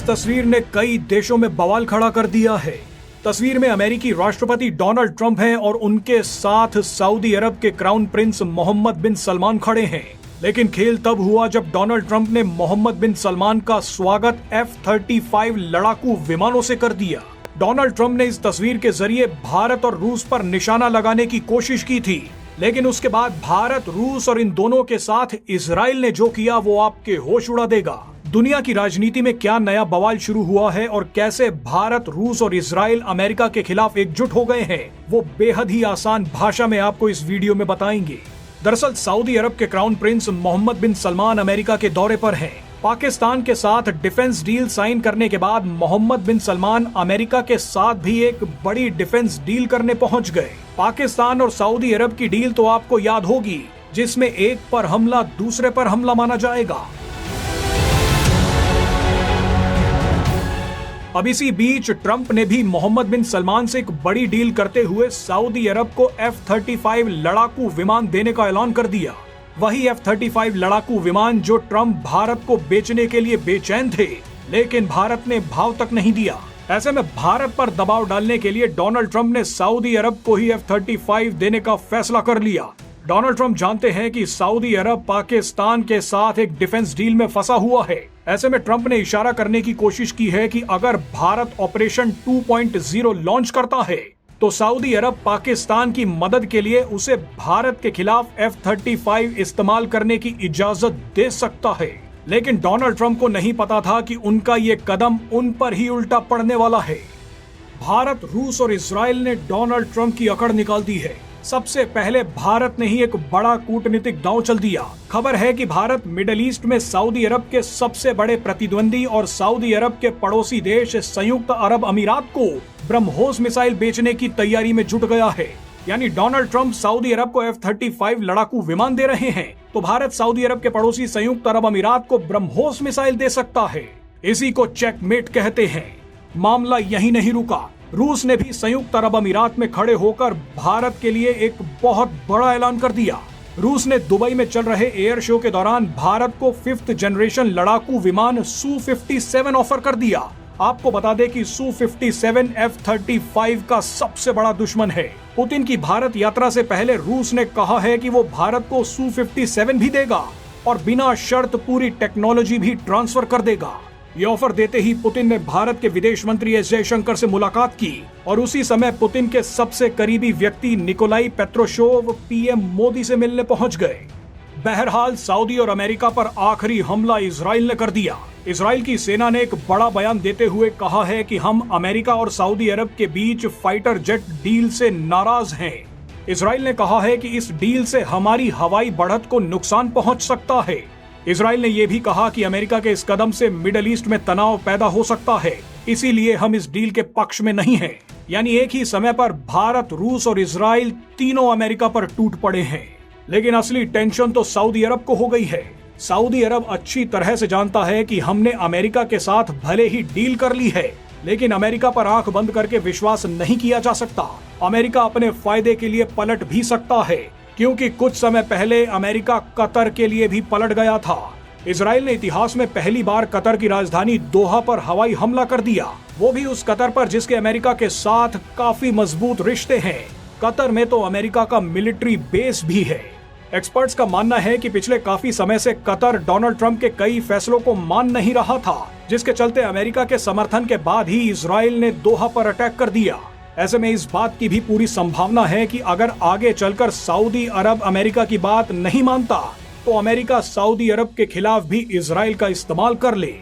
इस तस्वीर ने कई देशों में बवाल खड़ा कर दिया है। तस्वीर में अमेरिकी राष्ट्रपति डोनाल्ड ट्रंप हैं और उनके साथ सऊदी अरब के क्राउन प्रिंस मोहम्मद बिन सलमान खड़े हैं। लेकिन खेल तब हुआ जब डोनाल्ड ट्रंप ने मोहम्मद बिन सलमान का स्वागत F-35 लड़ाकू विमानों से कर दिया। डोनाल्ड ट्रंप ने इस तस्वीर के जरिए भारत और रूस पर निशाना लगाने की कोशिश की थी, लेकिन उसके बाद भारत, रूस और इन दोनों के साथ इजराइल ने जो किया वो आपके होश उड़ा देगा। दुनिया की राजनीति में क्या नया बवाल शुरू हुआ है और कैसे भारत, रूस और इजराइल अमेरिका के खिलाफ एकजुट हो गए हैं, वो बेहद ही आसान भाषा में आपको इस वीडियो में बताएंगे। दरअसल सऊदी अरब के क्राउन प्रिंस मोहम्मद बिन सलमान अमेरिका के दौरे पर हैं। पाकिस्तान के साथ डिफेंस डील साइन करने के बाद मोहम्मद बिन सलमान अमेरिका के साथ भी एक बड़ी डिफेंस डील करने पहुंच गए। पाकिस्तान और सऊदी अरब की डील तो आपको याद होगी, जिसमें एक पर हमला दूसरे पर हमला माना जाएगा। अब इसी बीच ट्रंप ने भी मोहम्मद बिन सलमान से एक बड़ी डील करते हुए सऊदी अरब को F-35 लड़ाकू विमान देने का ऐलान कर दिया। वही F-35 लड़ाकू विमान जो ट्रंप भारत को बेचने के लिए बेचैन थे, लेकिन भारत ने भाव तक नहीं दिया। ऐसे में भारत पर दबाव डालने के लिए डोनाल्ड ट्रंप ने सऊदी अरब को ही F-35 देने का फैसला कर लिया। डोनाल्ड ट्रंप जानते हैं कि सऊदी अरब पाकिस्तान के साथ एक डिफेंस डील में फंसा हुआ है। ऐसे में ट्रंप ने इशारा करने की कोशिश की है कि अगर भारत ऑपरेशन 2.0 लॉन्च करता है तो सऊदी अरब पाकिस्तान की मदद के लिए उसे भारत के खिलाफ F-35 इस्तेमाल करने की इजाजत दे सकता है। लेकिन डोनाल्ड ट्रंप को नहीं पता था कि उनका ये कदम उन पर ही उल्टा पड़ने वाला है। भारत, रूस और इजराइल ने डोनाल्ड ट्रंप की अकड़ निकाल दी है। सबसे पहले भारत ने ही एक बड़ा कूटनीतिक दांव चल दिया। खबर है कि भारत मिडिल ईस्ट में सऊदी अरब के सबसे बड़े प्रतिद्वंदी और सऊदी अरब के पड़ोसी देश संयुक्त अरब अमीरात को ब्रह्मोस मिसाइल बेचने की तैयारी में जुट गया है। यानी डोनाल्ड ट्रंप सऊदी अरब को F-35 लड़ाकू विमान दे रहे हैं तो भारत सऊदी अरब के पड़ोसी संयुक्त अरब अमीरात को ब्रह्मोस मिसाइल दे सकता है। इसी को चेकमेट कहते हैं। मामला यहीं नहीं रुका। रूस ने भी संयुक्त अरब अमीरात में खड़े होकर भारत के लिए एक बहुत बड़ा ऐलान कर दिया। रूस ने दुबई में चल रहे एयर शो के दौरान भारत को 5th जनरेशन लड़ाकू विमान Su-57 ऑफर कर दिया। आपको बता दें कि Su-57 F-35 का सबसे बड़ा दुश्मन है। पुतिन की भारत यात्रा से पहले रूस ने कहा है कि वो भारत को Su-57 भी देगा और बिना शर्त पूरी टेक्नोलॉजी भी ट्रांसफर कर देगा। ये ऑफर देते ही पुतिन ने भारत के विदेश मंत्री एस जयशंकर से मुलाकात की और उसी समय पुतिन के सबसे करीबी व्यक्ति निकोलाई पेट्रोशोव पीएम मोदी से मिलने पहुंच गए। बहरहाल सऊदी और अमेरिका पर आखिरी हमला इजराइल ने कर दिया। इजराइल की सेना ने एक बड़ा बयान देते हुए कहा है कि हम अमेरिका और सऊदी अरब के बीच फाइटर जेट डील से नाराज हैं। इजराइल ने कहा है कि इस डील से हमारी हवाई बढ़त को नुकसान पहुंच सकता है। इजराइल ने यह भी कहा कि अमेरिका के इस कदम से मिडिल ईस्ट में तनाव पैदा हो सकता है, इसीलिए हम इस डील के पक्ष में नहीं हैं। यानी एक ही समय पर भारत, रूस और इजराइल तीनों अमेरिका पर टूट पड़े हैं। लेकिन असली टेंशन तो सऊदी अरब को हो गई है। सऊदी अरब अच्छी तरह से जानता है कि हमने अमेरिका के साथ भले ही डील कर ली है, लेकिन अमेरिका पर आंख बंद करके विश्वास नहीं किया जा सकता। अमेरिका अपने फायदे के लिए पलट भी सकता है, क्योंकि कुछ समय पहले अमेरिका कतर के लिए भी पलट गया था। इजराइल ने इतिहास में पहली बार कतर की राजधानी दोहा पर हवाई हमला कर दिया, वो भी उस कतर पर जिसके अमेरिका के साथ काफी मजबूत रिश्ते हैं। कतर में तो अमेरिका का मिलिट्री बेस भी है। एक्सपर्ट्स का मानना है कि पिछले काफी समय से कतर डोनाल्ड ट्रंप के कई फैसलों को मान नहीं रहा था, जिसके चलते अमेरिका के समर्थन के बाद ही इजराइल ने दोहा पर अटैक कर दिया। ऐसे में इस बात की भी पूरी संभावना है कि अगर आगे चलकर सऊदी अरब अमेरिका की बात नहीं मानता तो अमेरिका सऊदी अरब के खिलाफ भी इजराइल का इस्तेमाल कर ले।